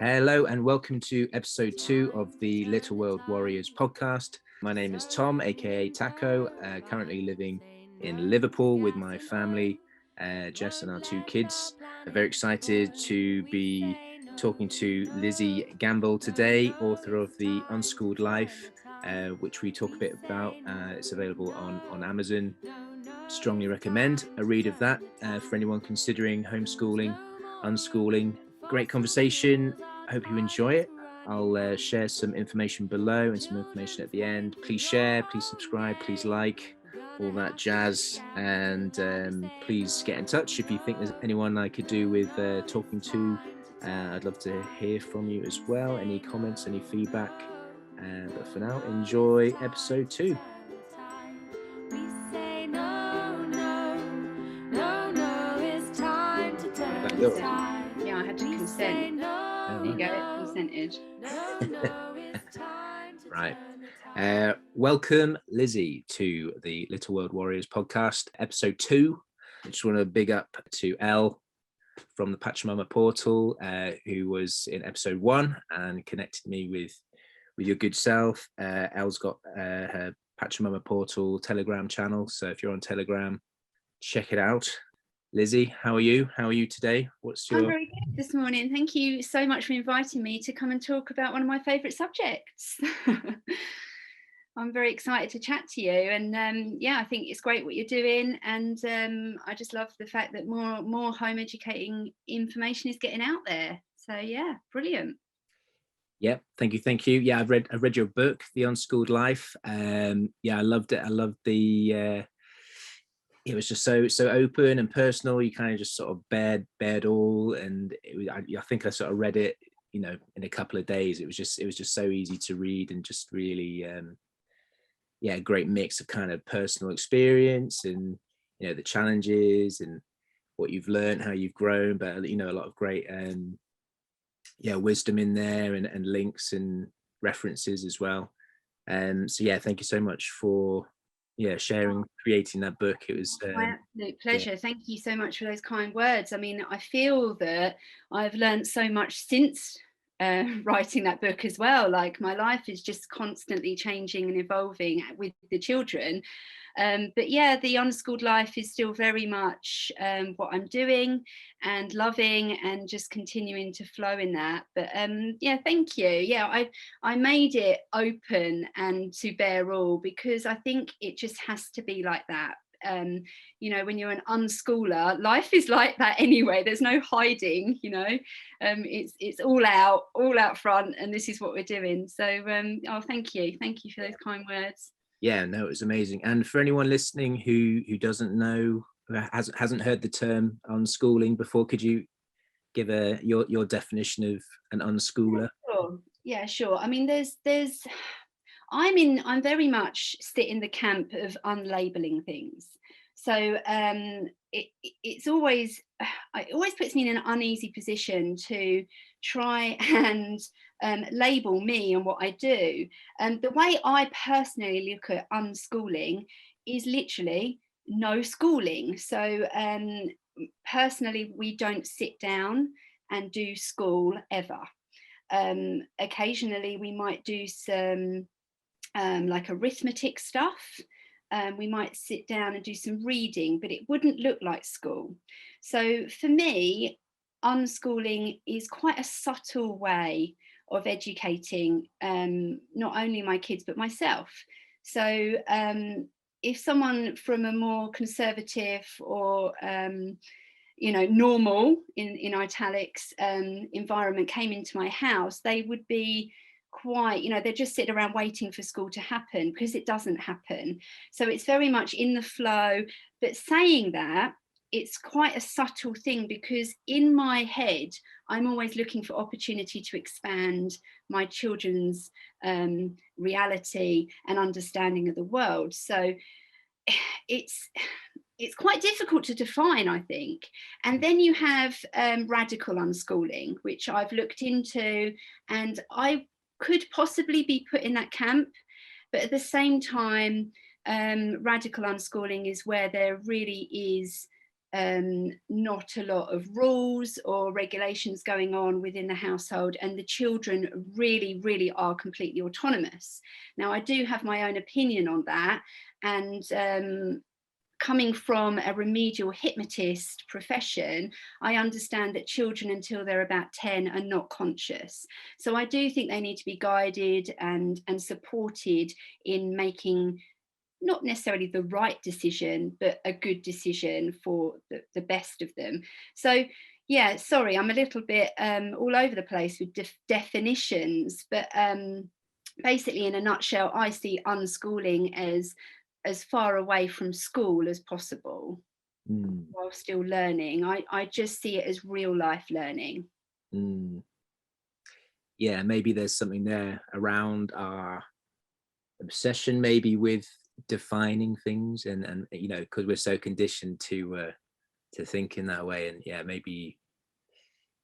Hello and welcome to episode 2 of the Little World Warriors podcast. My name is Tom, aka Taco, currently living in Liverpool with my family, Jess and our 2 kids. I'm very excited to be talking to Lizi Gambell today, author of the Unschooled Life, which we talk a bit about. It's available on Amazon. Strongly recommend a read of that for anyone considering homeschooling, unschooling. Great conversation. I hope you enjoy it. I'll share some information below and some information at the end. Please share, please subscribe, please like, all that jazz. And please get in touch if you think there's anyone I could do with talking to. I'd love to hear from you as well. Any comments, any feedback. But for now, enjoy episode 2. Yeah, I had to consent. There you go, consented. Right. Welcome, Lizi, to the Little World Warriors podcast, episode 2. I just want to big up to Elle from the Pachamama portal, who was in episode 1 and connected me with your good self. Elle's got her Pachamama portal Telegram channel, so if you're on Telegram, check it out. Lizi, how are you? How are you today? I'm very good this morning. Thank you so much for inviting me to come and talk about one of my favourite subjects. I'm very excited to chat to you, and I think it's great what you're doing, and I just love the fact that more home educating information is getting out there. So yeah, brilliant. Yeah, thank you. Yeah, I've read your book, The Unschooled Life. I loved it. I loved the it was just so open and personal. You kind of just sort of bared all, and I think I sort of read it, in a couple of days. It was just so easy to read, and just really a great mix of kind of personal experience and the challenges and what you've learned, how you've grown, but a lot of great wisdom in there, and links and references as well. So yeah, thank you so much for sharing, creating that book. It was my absolute pleasure. Thank you so much for those kind words. I mean, I feel that I've learned so much since writing that book as well. Like, my life is just constantly changing and evolving with the children. But yeah, the Unschooled Life is still very much what I'm doing and loving, and just continuing to flow in that. But thank you. Yeah, I made it open and to bear all, because I think it just has to be like that. When you're an unschooler, life is like that anyway. There's no hiding, it's all out front, and this is what we're doing. So thank you for those kind words. Yeah, no, it was amazing. And for anyone listening who doesn't know, hasn't heard the term unschooling before, could you give your definition of an unschooler? Yeah, sure. I mean, I'm very much sit in the camp of unlabeling things. So it always puts me in an uneasy position to try and label me and what I do. And the way I personally look at unschooling is literally no schooling. So personally, we don't sit down and do school ever. Occasionally we might do some like arithmetic stuff. We might sit down and do some reading, but it wouldn't look like school. So for me, unschooling is quite a subtle way of educating not only my kids but myself. So if someone from a more conservative or normal in italics environment came into my house, they would be quite, they're just sitting around waiting for school to happen, because it doesn't happen. So it's very much in the flow. But saying that, it's quite a subtle thing, because in my head I'm always looking for opportunity to expand my children's reality and understanding of the world. So it's quite difficult to define, I think. And then you have radical unschooling, which I've looked into, and I could possibly be put in that camp. But at the same time, radical unschooling is where there really is not a lot of rules or regulations going on within the household, and the children really are completely autonomous. Now, I do have my own opinion on that, and coming from a remedial hypnotist profession, I understand that children until they're about 10 are not conscious. So I do think they need to be guided and supported in making not necessarily the right decision, but a good decision for the best of them. So yeah, sorry, I'm a little bit all over the place with definitions, but basically in a nutshell, I see unschooling as far away from school as possible while still learning. I just see it as real life learning. Yeah, maybe there's something there around our obsession maybe with defining things, and you know, because we're so conditioned to think in that way, and yeah, maybe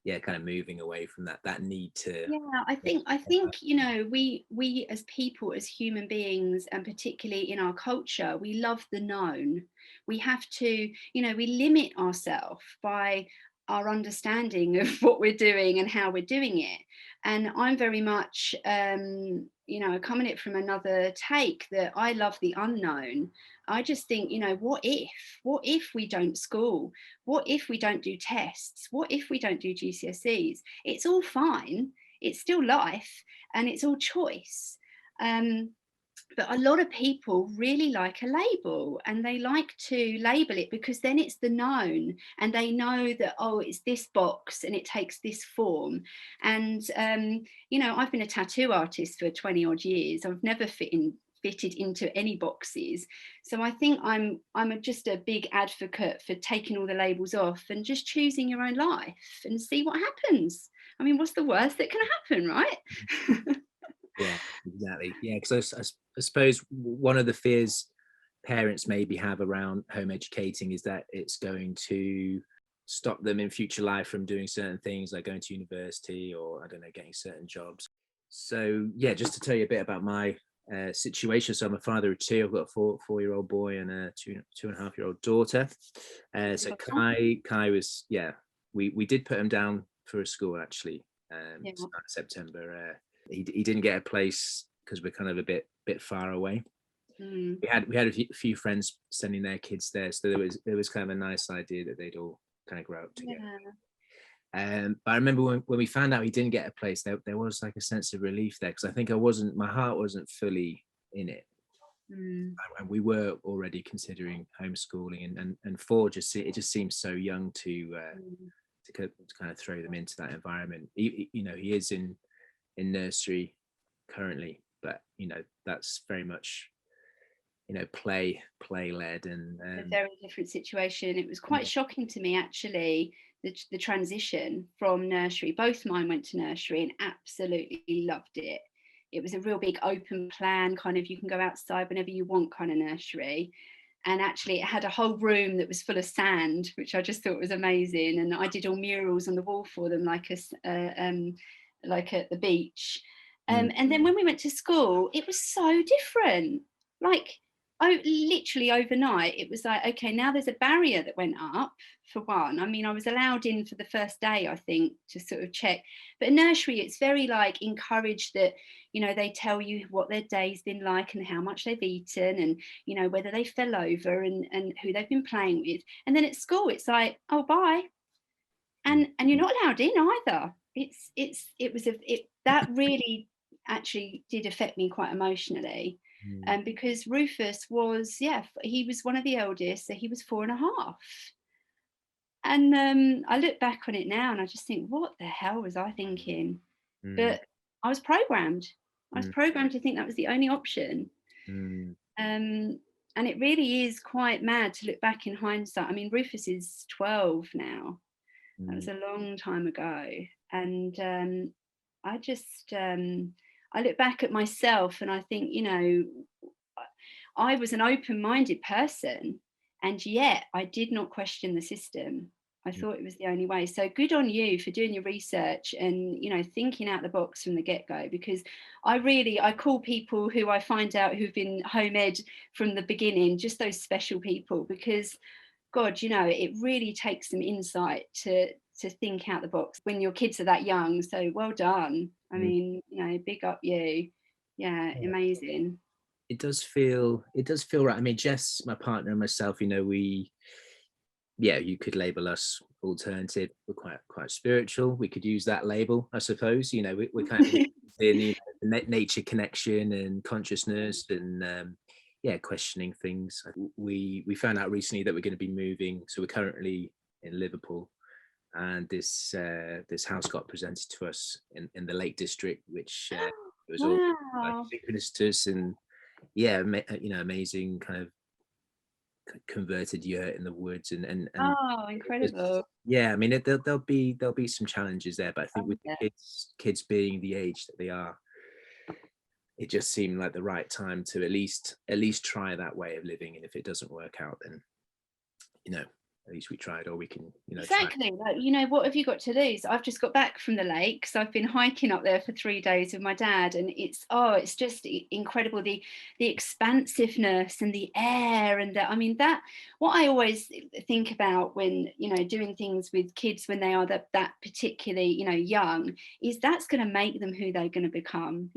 kind of moving away from that need to. Yeah, I think you know, we as people, as human beings, and particularly in our culture, we love the known. We have to, you know, we limit ourselves by our understanding of what we're doing and how we're doing it. And I'm very much you know, coming at it from another take, that I love the unknown. I just think, you know, what if we don't school? What if we don't do tests? What if we don't do GCSEs? It's all fine. It's still life, and it's all choice. But a lot of people really like a label, and they like to label it because then it's the known, and they know that, oh, it's this box and it takes this form. And you know, I've been a tattoo artist for 20 odd years. I've never fitted into any boxes. So I think I'm just a big advocate for taking all the labels off and just choosing your own life and see what happens. I mean, what's the worst that can happen, right? Yeah, exactly. Yeah, because I suppose one of the fears parents maybe have around home educating is that it's going to stop them in future life from doing certain things, like going to university, or I don't know, getting certain jobs. So yeah, just to tell you a bit about my situation. So I'm a father of two. I've got a four-year-old boy and a two and a half-year-old daughter. So Kai was, yeah, we did put him down for a school actually. Start of September. He didn't get a place because we're kind of a bit far away. We had a few friends sending their kids there, so there was kind of a nice idea that they'd all kind of grow up together. But I remember when we found out he didn't get a place, there was like a sense of relief there, because I think my heart wasn't fully in it, and we were already considering homeschooling, and four it just seems so young to kind of throw them into that environment. You know, he is in nursery currently, but you know, that's very much, you know, play led, and a very different situation. It was quite shocking to me actually, the transition from nursery. Both mine went to nursery and absolutely loved it. It was a real big open plan, kind of, you can go outside whenever you want kind of nursery. And actually it had a whole room that was full of sand, which I just thought was amazing. And I did all murals on the wall for them, like at the beach. And then when we went to school, it was so different. Like, literally overnight, it was like, okay, now there's a barrier that went up, for one. I mean, I was allowed in for the first day, I think, to sort of check. But in nursery, it's very like encouraged that, you know, they tell you what their day's been like and how much they've eaten, and, you know, whether they fell over, and who they've been playing with. And then at school, it's like, oh, bye. And you're not allowed in either. That really actually did affect me quite emotionally. Because Rufus was, he was one of the eldest, so he was 4.5. And I look back on it now and I just think, what the hell was I thinking? But I was programmed. I was programmed to think that was the only option. And it really is quite mad to look back in hindsight. I mean, Rufus is 12 now. That was a long time ago. And I just, I look back at myself and I think, you know, I was an open-minded person, and yet I did not question the system. I thought it was the only way. So good on you for doing your research and, you know, thinking out the box from the get-go, because I call people who I find out who've been home ed from the beginning, just those special people, because God, it really takes some insight to think out the box when your kids are that young. So well done. I mean, big up you. Yeah, amazing. It does feel right. I mean, Jess, my partner, and myself, you could label us alternative. We're quite spiritual. We could use that label, I suppose. We're kind of in nature connection and consciousness and questioning things. We found out recently that we're going to be moving. So we're currently in Liverpool, and this house got presented to us in the Lake District, which it was all like Wow. synchronous and amazing kind of converted yurt in the woods and Oh, incredible. I mean there'll be some challenges there, but I think with Yeah. the kids being the age that they are, it just seemed like the right time to at least try that way of living, and if it doesn't work out, then at least we tried, or we can try. Exactly. Like, what have you got to lose? I've just got back from the lake, so I've been hiking up there for 3 days with my dad, and it's just incredible, the expansiveness and the air and that what I always think about when doing things with kids when they are that particularly young, is that's going to make them who they're going to become.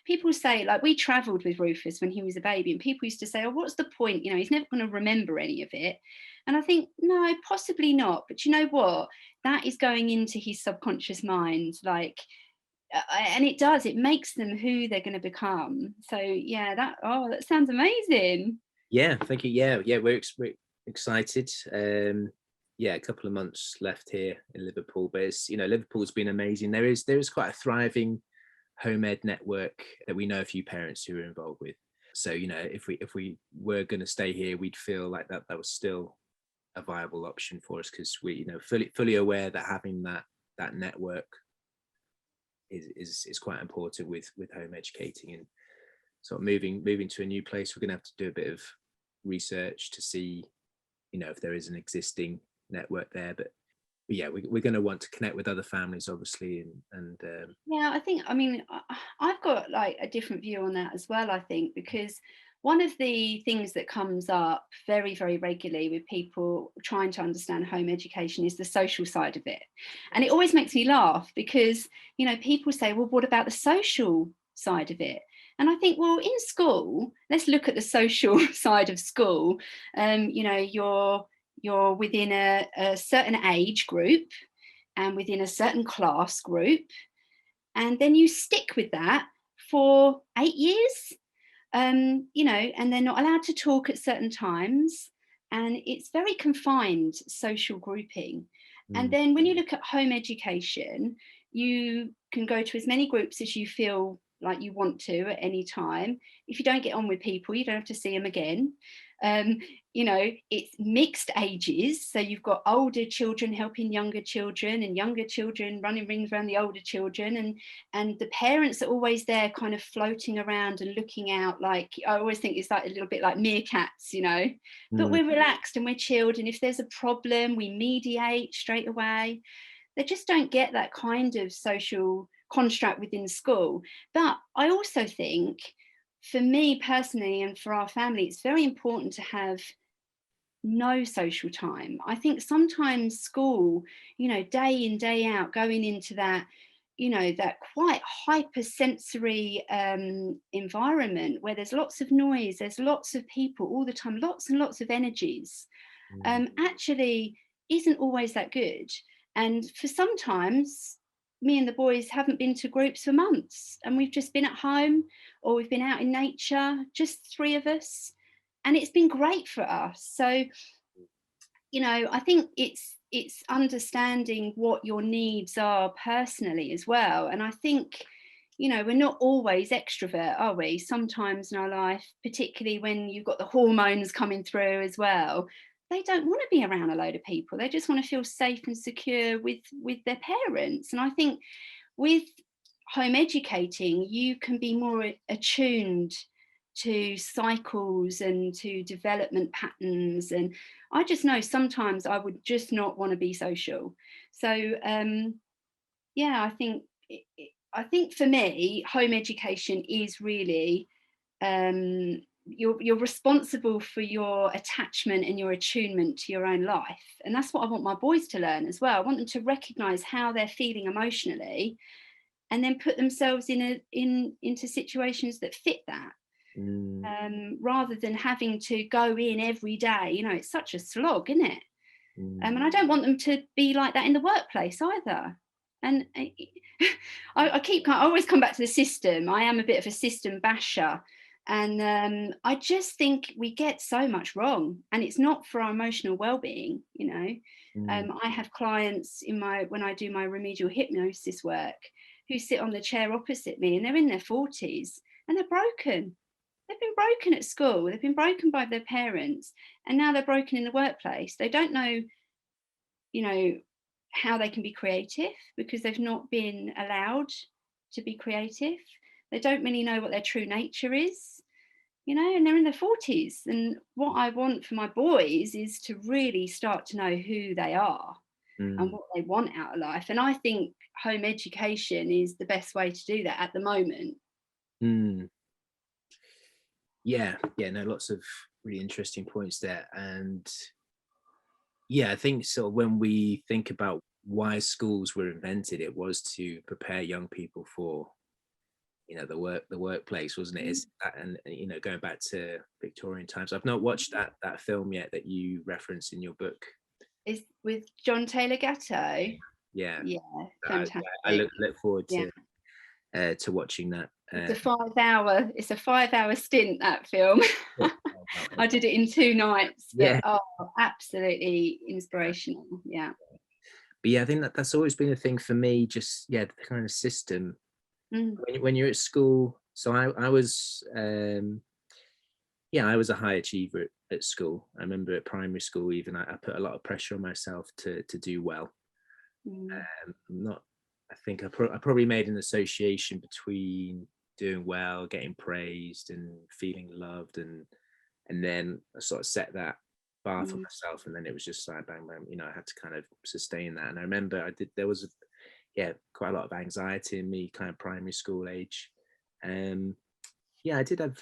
People say, like, we traveled with Rufus when he was a baby, and people used to say, oh, what's the point, he's never going to remember any of it. And I think, no, possibly not. But you know what? That is going into his subconscious mind, and it makes them who they're going to become. So yeah, that sounds amazing. Yeah, thank you. We're excited. A couple of months left here in Liverpool, but it's Liverpool's been amazing. There is quite a thriving home ed network that we know a few parents who are involved with. So if we were going to stay here, we'd feel like that was still a viable option for us, because we fully aware that having that network is quite important with home educating, and sort of moving to a new place. We're going to have to do a bit of research to see if there is an existing network there, but yeah, we're going to want to connect with other families, obviously, and Yeah, I mean, I've got like a different view on that as well, I think, because one of the things that comes up very, very regularly with people trying to understand home education is the social side of it. And it always makes me laugh because, people say, well, what about the social side of it? And I think, well, in school, let's look at the social side of school. You're within a certain age group and within a certain class group, and then you stick with that for 8 years. And they're not allowed to talk at certain times, and it's very confined social grouping. And then when you look at home education, you can go to as many groups as you feel like you want to at any time. If you don't get on with people, you don't have to see them again. It's mixed ages, so you've got older children helping younger children, and younger children running rings around the older children, and the parents are always there kind of floating around and looking out. Like, I always think it's like a little bit like meerkats, but we're relaxed and we're chilled, and if there's a problem we mediate straight away. They just don't get that kind of social construct within school. But I also think, for me personally and for our family, it's very important to have no social time. I think sometimes school, day in, day out, going into that, that quite hypersensory environment where there's lots of noise, there's lots of people all the time, lots and lots of energies, actually isn't always that good. And for sometimes, me and the boys haven't been to groups for months, and we've just been at home or we've been out in nature, just 3 of us, and it's been great for us. So I think it's understanding what your needs are personally as well. And I think we're not always extrovert, are we? Sometimes in our life, particularly when you've got the hormones coming through as well, they don't want to be around a load of people. They just want to feel safe and secure with their parents. And I think with home educating, you can be more attuned to cycles and to development patterns. And I just know sometimes I would just not want to be social. So I think for me, home education is really you're responsible for your attachment and your attunement to your own life. And that's what I want my boys to learn as well. I want them to recognize how they're feeling emotionally and then put themselves into situations that fit that. Rather than having to go in every day. You know, it's such a slog, isn't it? And I don't want them to be like that in the workplace either. And I always come back to the system. I am a bit of a system basher. And I just think we get so much wrong, and it's not for our emotional well-being, you know. I have clients when I do my remedial hypnosis work who sit on the chair opposite me, and they're in their 40s and they're broken. They've been broken at school, they've been broken by their parents, and now they're broken in the workplace. They don't know, you know, how they can be creative because they've not been allowed to be creative. They don't really know what their true nature is, you know, and they're in their 40s. And what I want for my boys is to really start to know who they are and what they want out of life. And I think home education is the best way to do that at the moment. Yeah, no, lots of really interesting points there. And yeah, I think so. When we think about why schools were invented, it was to prepare young people for, you know, the workplace, wasn't it? And you know, going back to Victorian times. I've not watched that film yet that you referenced in your book. Is with John Taylor Gatto. Yeah, fantastic. I look forward to watching that. It's a 5-hour stint, that film. I did it in 2 nights, but absolutely inspirational. Yeah. But yeah, I think that's always been a thing for me, just the kind of system. When you're at school, so I was I was a high achiever at school. I remember at primary school even I put a lot of pressure on myself to do well. I think I probably made an association between doing well, getting praised and feeling loved, and then I sort of set that bar for myself, and then it was just like bang bang, you know, I had to kind of sustain that. And I remember there was quite a lot of anxiety in me kind of primary school age. I did have,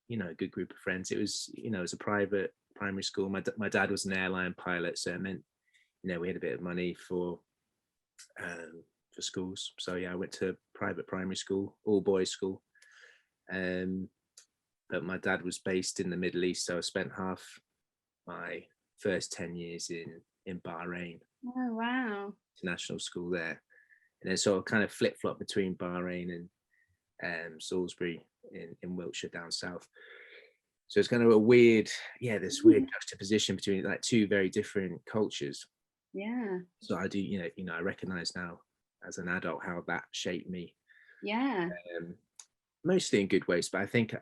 you know, a good group of friends. It was, you know, it was a private primary school. My dad was an airline pilot, so it meant, you know, we had a bit of money for schools. So I went to private primary school, all boys school. But my dad was based in the Middle East, so I spent half my first 10 years in Bahrain. Oh wow! International school there, and then sort of kind of flip-flop between Bahrain and Salisbury in Wiltshire down south. So it's kind of a weird, this weird juxtaposition between like two very different cultures. Yeah. So I do, you know, I recognize now as an adult how that shaped me. Yeah. Mostly in good ways, but I think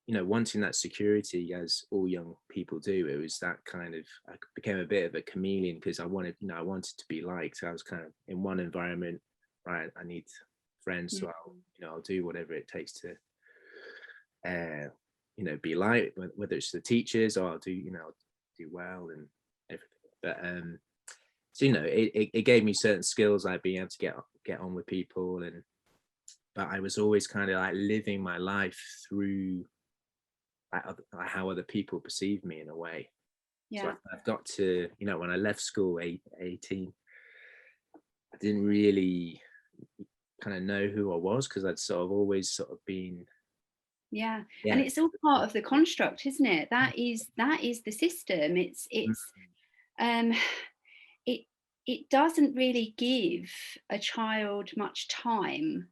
you know, wanting that security, as all young people do, it was that kind of, I became a bit of a chameleon because I wanted to be liked. So I was kind of in one environment, right? I need friends, so I'll do whatever it takes to, you know, be liked, whether it's the teachers or I'll do well and everything. But so, you know, it gave me certain skills, like being able to get on with people, but I was always kind of like living my life through like how other people perceive me in a way. So I've got to, you know, when I left school 18, I didn't really kind of know who I was because I'd sort of always been. Yeah, and it's all part of the construct, isn't it? That is the system. It doesn't really give a child much time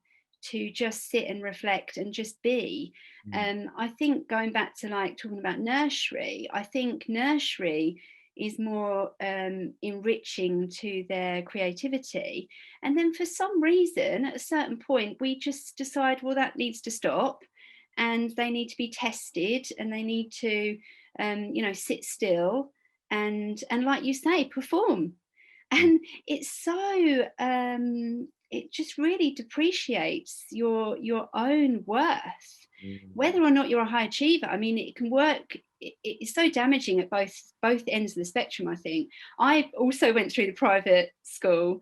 to just sit and reflect and just be. I think going back to like talking about nursery, I think nursery is more enriching to their creativity. And then for some reason, at a certain point, we just decide, well, that needs to stop. And they need to be tested, and they need to, you know, sit still and like you say, perform. And it's so it just really depreciates your own worth, whether or not you're a high achiever. I mean, it can work. It's so damaging at both ends of the spectrum. I think I also went through the private school,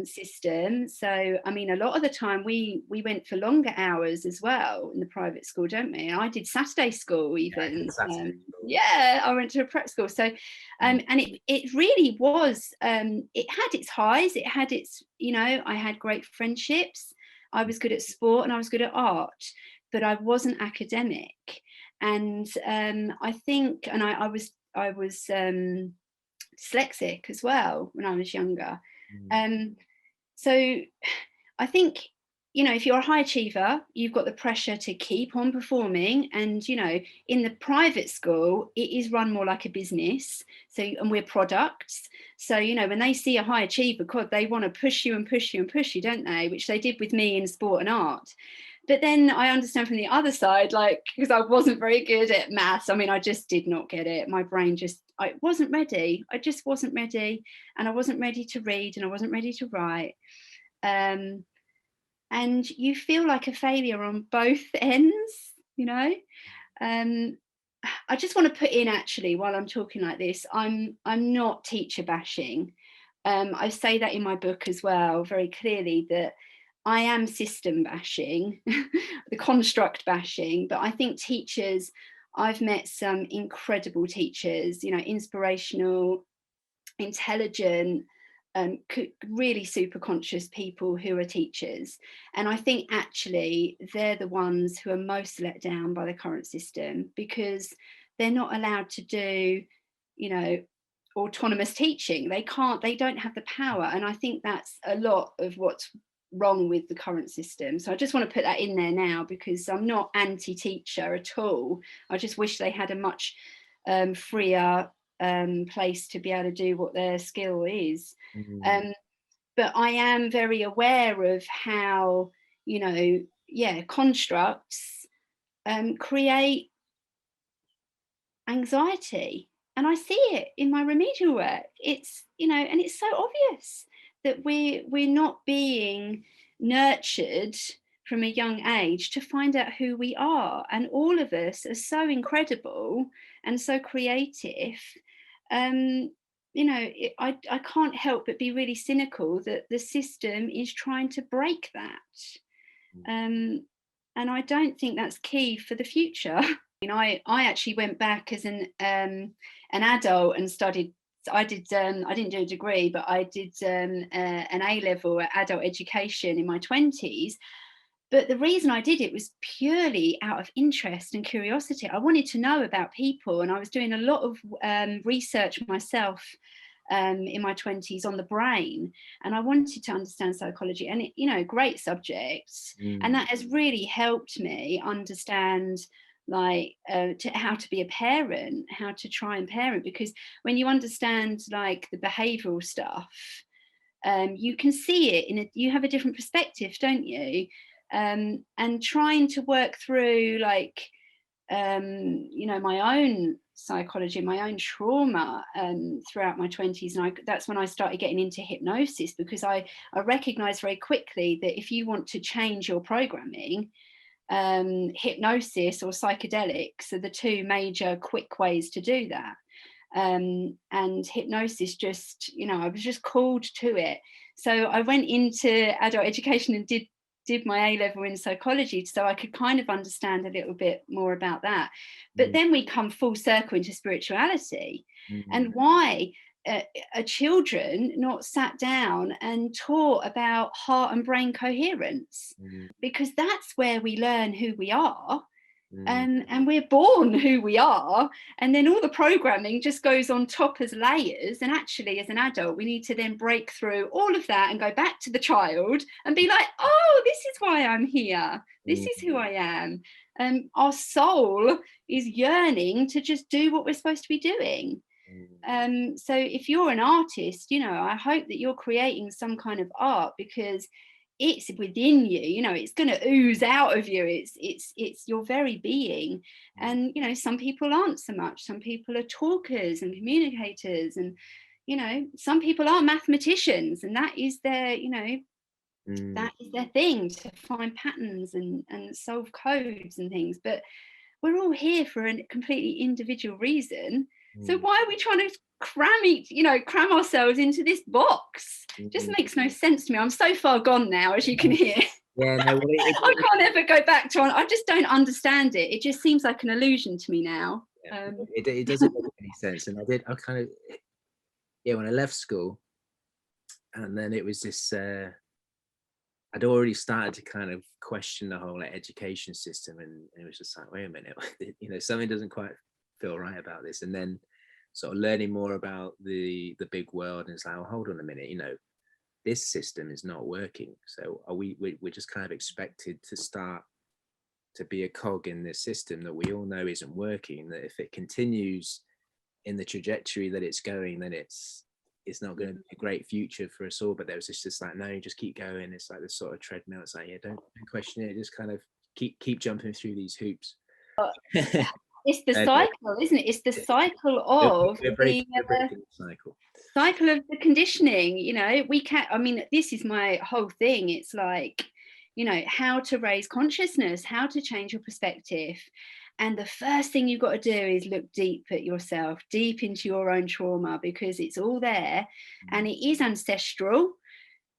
system. So I mean, a lot of the time we went for longer hours as well in the private school, don't we? I did Saturday school even. Yeah, I went to a prep school. So and it really was, it had its highs, it had its, you know, I had great friendships, I was good at sport and I was good at art, but I wasn't academic. And I think, and I was dyslexic as well when I was younger. So I think, you know, if you're a high achiever, you've got the pressure to keep on performing. And, you know, in the private school, it is run more like a business. So, and we're products. So, you know, when they see a high achiever, God, they want to push you and push you and push you, don't they? Which they did with me in sport and art. But then I understand from the other side, like, because I wasn't very good at maths. I mean, I just did not get it. My brain just, I wasn't ready. I just wasn't ready. And I wasn't ready to read and I wasn't ready to write. And you feel like a failure on both ends, you know. I just want to put in, actually, while I'm talking like this, I'm not teacher bashing. I say that in my book as well, very clearly, that I am system bashing, the construct bashing, but I think teachers, I've met some incredible teachers, you know, inspirational, intelligent, really super conscious people who are teachers. And I think actually they're the ones who are most let down by the current system, because they're not allowed to do, you know, autonomous teaching. They don't have the power. And I think that's a lot of what's wrong with the current system. So I just want to put that in there now, because I'm not anti-teacher at all. I just wish they had a much freer place to be able to do what their skill is. But I am very aware of how, you know, constructs create anxiety. And I see it in my remedial work. It's, you know, and it's so obvious that we're not being nurtured from a young age to find out who we are. And all of us are so incredible and so creative. You know, I can't help but be really cynical that the system is trying to break that. And I don't think that's key for the future. You know, I actually went back as an adult and studied. I didn't do a degree, but I did an A-level at adult education in my 20s. But the reason I did it was purely out of interest and curiosity. I wanted to know about people, and I was doing a lot of research myself in my 20s on the brain, and I wanted to understand psychology. And it, you know, great subject, and that has really helped me understand, like, how to be a parent, how to try and parent, because when you understand, like, the behavioral stuff, you can see it you have a different perspective, don't you? And trying to work through, like, you know, my own psychology, my own trauma throughout my 20s. And that's when I started getting into hypnosis, because I recognized very quickly that if you want to change your programming, hypnosis or psychedelics are the two major quick ways to do that. And hypnosis, just, you know, I was just called to it. So I went into adult education and did my A-level in psychology, so I could kind of understand a little bit more about that. But then we come full circle into spirituality, and why are children not sat down and taught about heart and brain coherence? Because that's where we learn who we are. And we're born who we are, and then all the programming just goes on top as layers. And actually, as an adult, we need to then break through all of that and go back to the child and be like, oh, this is why I'm here, this is who I am. Our soul is yearning to just do what we're supposed to be doing. So if you're an artist, you know, I hope that you're creating some kind of art, because it's within you, you know, it's going to ooze out of you. It's your very being. And, you know, some people aren't so much. Some people are talkers and communicators, and, you know, some people are mathematicians, and that is their, you know, that is their thing, to find patterns and solve codes and things. But we're all here for a completely individual reason. So why are we trying to cram ourselves into this box. Just makes no sense to me. I'm so far gone now, as you can hear. Yeah, no, well, I can't ever go back to. I just don't understand it. It just seems like an illusion to me now. Yeah, it doesn't make any sense. And when I left school, and then it was this. I'd already started to kind of question the whole education system, and it was just like, wait a minute, something doesn't quite feel right about this. And then sort of learning more about the big world, and it's like, oh, hold on a minute, this system is not working. So we're just kind of expected to start to be a cog in this system that we all know isn't working, that if it continues in the trajectory that it's going, then it's not going to be a great future for us all. But there was just like, no, just keep going. It's like this sort of treadmill. It's like, yeah, don't question it, just kind of keep jumping through these hoops. It's the cycle, isn't it? It's the cycle of the cycle. Cycle of the conditioning. We can't. I mean, this is my whole thing. It's like, how to raise consciousness, how to change your perspective. And the first thing you've got to do is look deep at yourself, deep into your own trauma, because it's all there, and it is ancestral,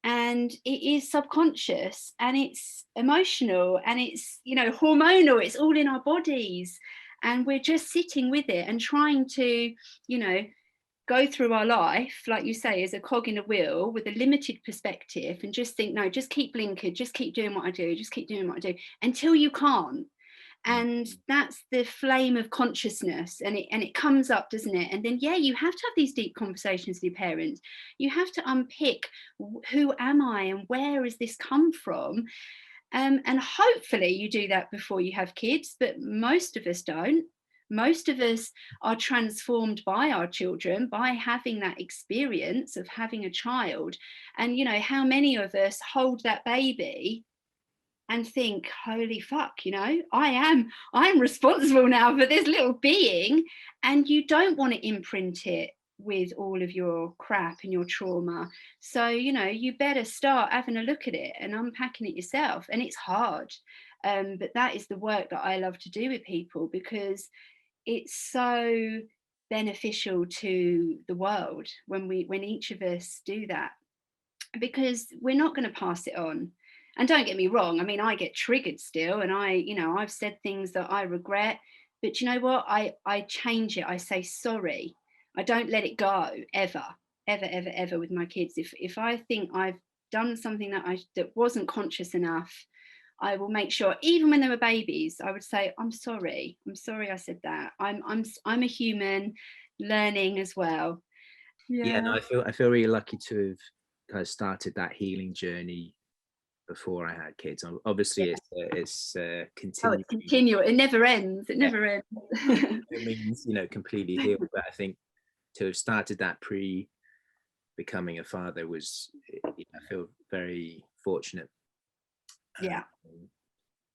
and it is subconscious, and it's emotional, and it's hormonal. It's all in our bodies. And we're just sitting with it and trying to, go through our life, like you say, as a cog in a wheel with a limited perspective, and just think, no, just keep blinkered, just keep doing what I do, just keep doing what I do, until you can't. And that's the flame of consciousness, and it comes up, doesn't it? And then, you have to have these deep conversations with your parents. You have to unpick, who am I and where has this come from? And hopefully you do that before you have kids, but most of us don't. Most of us are transformed by our children, by having that experience of having a child. And how many of us hold that baby and think, holy fuck, I am responsible now for this little being. And you don't want to imprint it with all of your crap and your trauma. So, you better start having a look at it and unpacking it yourself. And it's hard. But that is the work that I love to do with people, because it's so beneficial to the world when each of us do that, because we're not going to pass it on. And don't get me wrong, I mean, I get triggered still, and I've said things that I regret, but you know what? I change it. I say sorry. I don't let it go ever with my kids. If I think I've done something that wasn't conscious enough, I will make sure, even when they were babies, I would say, I'm sorry I said that. I'm a human learning as well. No, I feel really lucky to have kind of started that healing journey before I had kids. Obviously, it's continual. It's continual. It never ends. It never ends. It means completely healed, but I think to have started that becoming a father was, I feel very fortunate.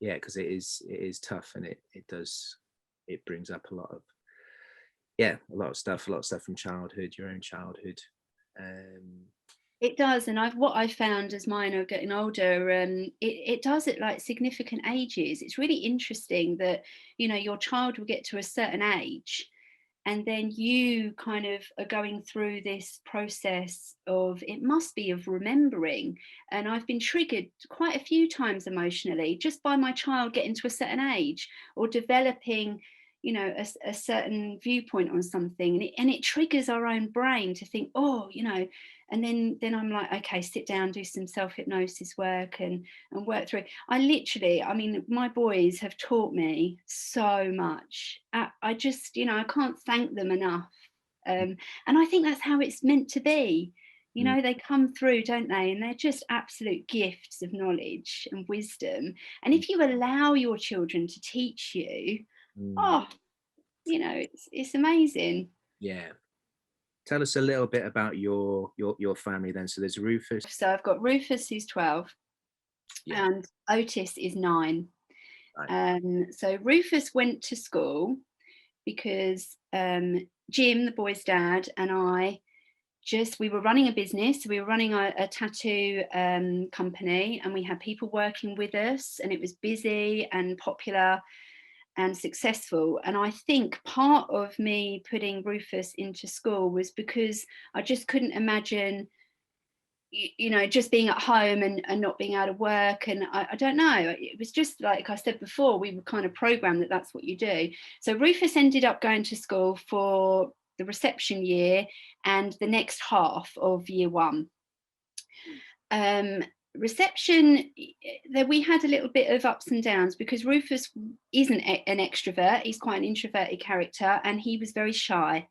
Because it is tough, and it brings up a lot of stuff from childhood, your own childhood. It does, and what I've found as mine are getting older, it does at like significant ages. It's really interesting that your child will get to a certain age, and then you kind of are going through this process of, it must be of remembering. And I've been triggered quite a few times emotionally just by my child getting to a certain age or developing a certain viewpoint on something, and it triggers our own brain to think, and then I'm like, okay, sit down, do some self-hypnosis work and work through. I mean, my boys have taught me so much. I just, I can't thank them enough. And I think that's how it's meant to be. They come through, don't they? And they're just absolute gifts of knowledge and wisdom. And if you allow your children to teach you, it's amazing. Yeah. Tell us a little bit about your family then. So there's Rufus. So I've got Rufus, who's 12, and Otis is 9. Right. So Rufus went to school because Jim, the boy's dad, and I we were running a business. We were running a tattoo company, and we had people working with us, and it was busy and popular. and successful. And I think part of me putting Rufus into school was because I just couldn't imagine, you know, just being at home and not being able to work. And I don't know, it was just like I said before, we were kind of programmed that that's what you do. So Rufus ended up going to school for the reception year and the next half of year one. Reception, that we had a little bit of ups and downs because Rufus isn't an extrovert. He's quite an introverted character, and he was very shy.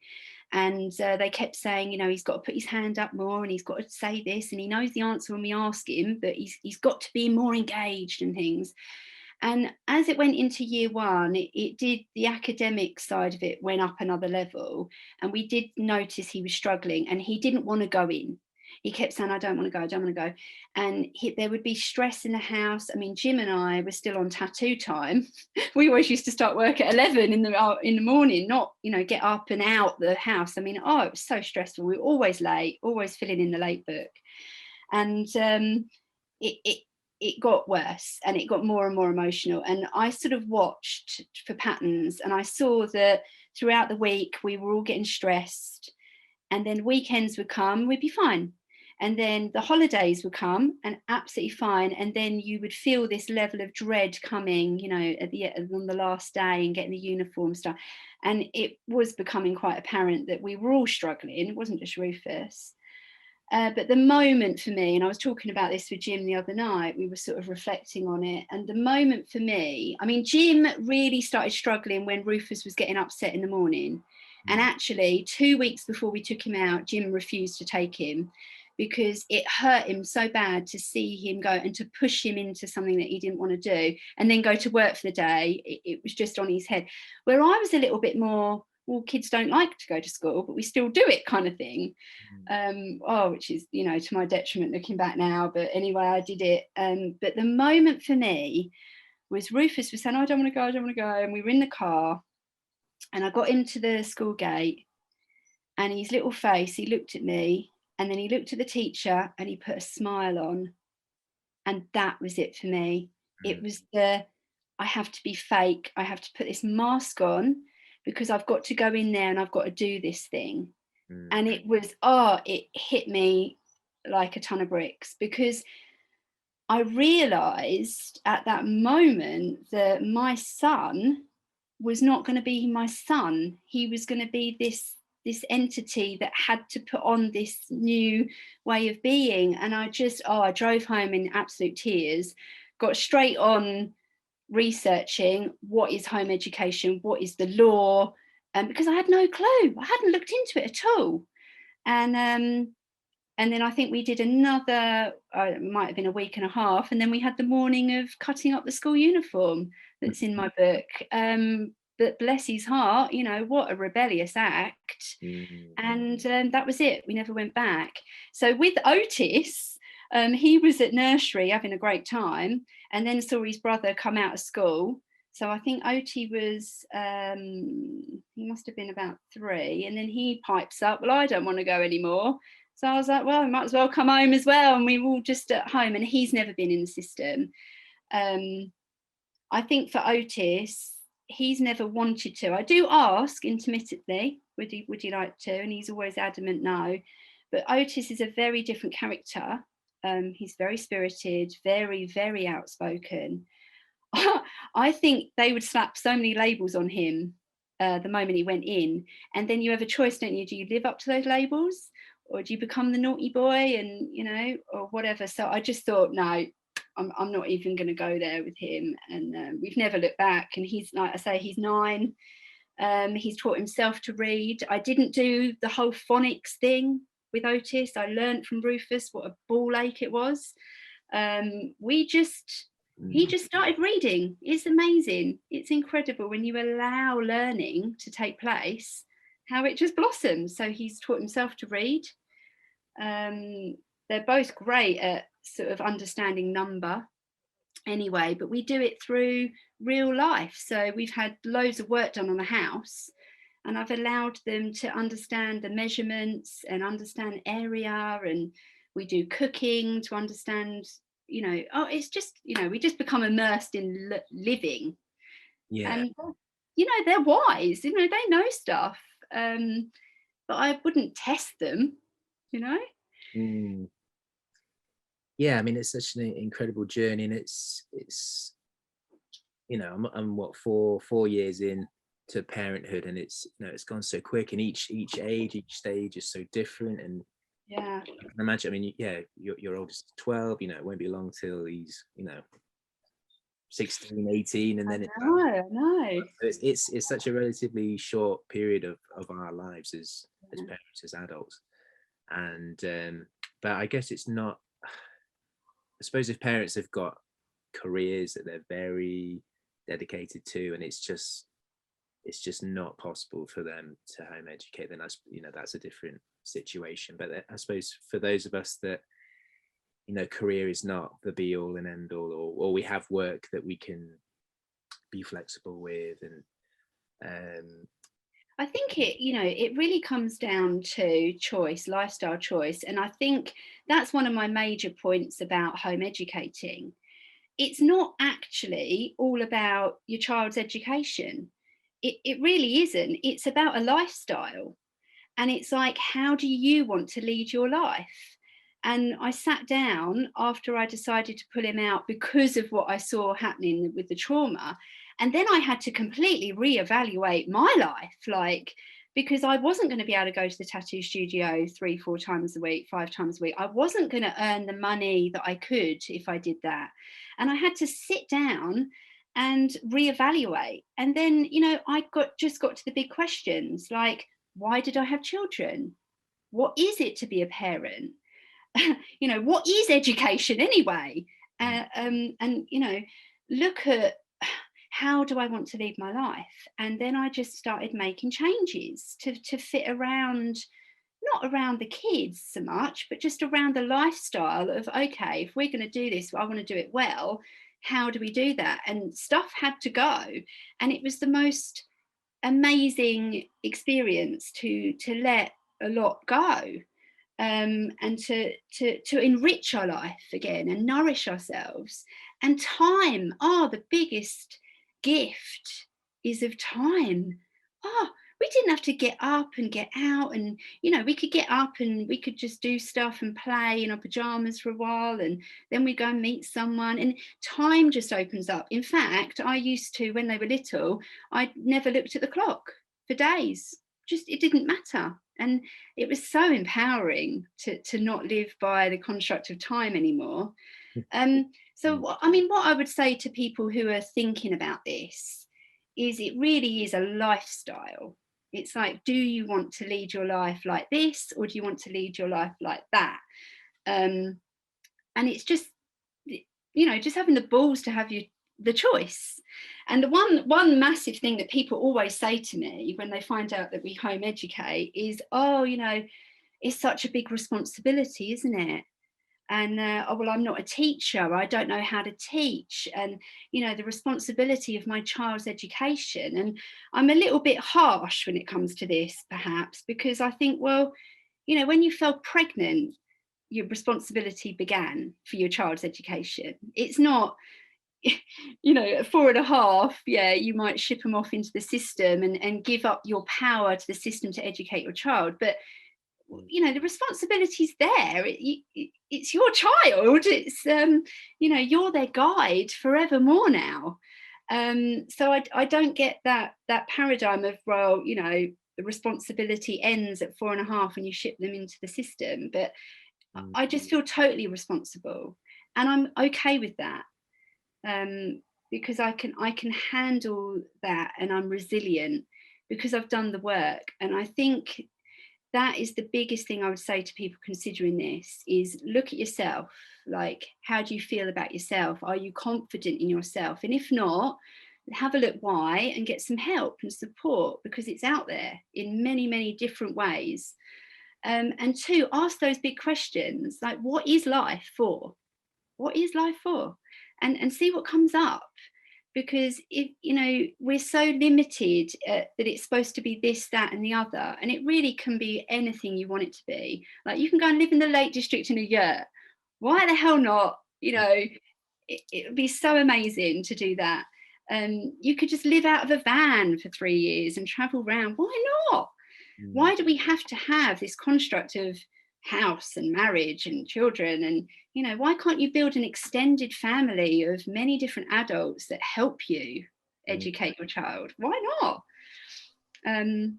And they kept saying, you know, he's got to put his hand up more and he's got to say this, and he knows the answer when we ask him, but he's got to be more engaged and things. And as it went into year one, it did, the academic side of it went up another level, and we did notice he was struggling and he didn't want to go in. He kept saying, I don't want to go, I don't want to go. And there would be stress in the house. I mean, Jim and I were still on tattoo time. We always used to start work at 11 in the morning, not, you know, get up and out the house. I mean, it was so stressful. We were always late, always filling in the late book. And it got worse, and it got more and more emotional. And I sort of watched for patterns, and I saw that throughout the week we were all getting stressed, and then weekends would come, we'd be fine. And then the holidays would come and absolutely fine. And then you would feel this level of dread coming, you know, on the last day and getting the uniform stuff. And it was becoming quite apparent that we were all struggling. It wasn't just Rufus. But the moment for me, and I was talking about this with Jim the other night, we were sort of reflecting on it. And the moment for me, I mean, Jim really started struggling when Rufus was getting upset in the morning. And actually, 2 weeks before we took him out, Jim refused to take him because it hurt him so bad to see him go and to push him into something that he didn't want to do and then go to work for the day. It was just on his head. Where I was a little bit more, well, kids don't like to go to school, but we still do it kind of thing. Which is, you know, to my detriment looking back now. But anyway, I did it. But the moment for me was Rufus was saying, I don't want to go, I don't want to go. And we were in the car and I got him to the school gate, and his little face, he looked at me, and then he looked at the teacher and he put a smile on. And that was it for me. It was I have to be fake. I have to put this mask on because I've got to go in there and I've got to do this thing. And it was, it hit me like a ton of bricks, because I realised at that moment that my son was not going to be my son. He was going to be this entity that had to put on this new way of being. And I drove home in absolute tears, got straight on researching what is home education, what is the law, because I had no clue. I hadn't looked into it at all. And then I think we did another, it might have been a week and a half, and then we had the morning of cutting up the school uniform that's in my book. But bless his heart, you know, what a rebellious act. And that was it. We never went back. So with Otis, he was at nursery having a great time, and then saw his brother come out of school. So I think Otis was, he must have been about 3. And then he pipes up, well, I don't want to go anymore. So I was like, well, I might as well come home as well. And we were all just at home, and he's never been in the system. I think for Otis, he's never wanted to. I do ask intermittently, would you like to? And he's always adamant no. But Otis is a very different character. He's very spirited, very, very outspoken. I think they would slap so many labels on him the moment he went in. And then you have a choice, don't you? Do you live up to those labels, or do you become the naughty boy and, you know, or whatever? So I just thought, no, I'm not even going to go there with him. And we've never looked back. And he's, like I say, he's 9. He's taught himself to read. I didn't do the whole phonics thing with Otis. I learned from Rufus what a ball ache it was. He just started reading. It's amazing. It's incredible when you allow learning to take place, how it just blossoms. So he's taught himself to read. They're both great at sort of understanding number anyway, but we do it through real life. So we've had loads of work done on the house, and I've allowed them to understand the measurements and understand area, and we do cooking to understand, you know, it's just, you know, we just become immersed in living. Yeah. And they're wise, they know stuff, but I wouldn't test them. Mm. Yeah, I mean, it's such an incredible journey, and it's I'm what, 4 years in to parenthood, and it's it's gone so quick, and each stage is so different. And Yeah, I can imagine, I mean, yeah, your oldest is 12, it won't be long till he's 16, 18, and then I know. it's such a relatively short period of our lives as parents, as adults. And but I guess it's not, I suppose, if parents have got careers that they're very dedicated to, and it's just not possible for them to home educate, then that's a different situation. But I suppose for those of us that career is not the be all and end all, or we have work that we can be flexible with, and I think it really comes down to choice, lifestyle choice. And I think that's one of my major points about home educating. It's not actually all about your child's education. It really isn't. It's about a lifestyle. And it's like, how do you want to lead your life? And I sat down after I decided to pull him out because of what I saw happening with the trauma. And then I had to completely reevaluate my life, because I wasn't going to be able to go to the tattoo studio 3-4 times a week, 5 times a week. I wasn't going to earn the money that I could if I did that. And I had to sit down and reevaluate. And then, I just got to the big questions, like, why did I have children? What is it to be a parent? What is education anyway? And look at, how do I want to live my life? And then I just started making changes to fit around, not around the kids so much, but just around the lifestyle of, okay, if we're going to do this, I want to do it well. How do we do that? And stuff had to go. And it was the most amazing experience to let a lot go, and to enrich our life again and nourish ourselves. And time, the biggest gift is of time. We didn't have to get up and get out, and we could get up and we could just do stuff and play in our pajamas for a while, and then we go and meet someone, and time just opens up. In fact, I used to, when they were little, I never looked at the clock for days. Just, it didn't matter. And it was so empowering to not live by the construct of time anymore. So what I would say to people who are thinking about this is, it really is a lifestyle. It's like, do you want to lead your life like this, or do you want to lead your life like that? And it's just, just having the balls to have the choice. And the one massive thing that people always say to me when they find out that we home educate is, it's such a big responsibility, isn't it? And well, I'm not a teacher, I don't know how to teach, and the responsibility of my child's education. And I'm a little bit harsh when it comes to this, perhaps, because I think, well, when you fell pregnant, your responsibility began for your child's education. It's not, at 4.5, you might ship them off into the system and give up your power to the system to educate your child. But the responsibility's there. It's your child. It's you're their guide forevermore now. So I don't get that paradigm of, well, the responsibility ends at 4.5 when you ship them into the system. But I just feel totally responsible, and I'm okay with that, because I can handle that, and I'm resilient because I've done the work. And I think that is the biggest thing I would say to people considering this, is look at yourself. Like, how do you feel about yourself? Are you confident in yourself? And if not, have a look why, and get some help and support, because it's out there in many, many different ways. And 2, ask those big questions, like, what is life for? What is life for? And see what comes up. Because if we're so limited that it's supposed to be this, that, and the other, and it really can be anything you want it to be. Like, you can go and live in the Lake District in a year. Why the hell not? It would be so amazing to do that. You could just live out of a van for 3 years and travel around. Why not? Why do we have to have this construct of house and marriage and children? And, why can't you build an extended family of many different adults that help you educate your child? Why not? I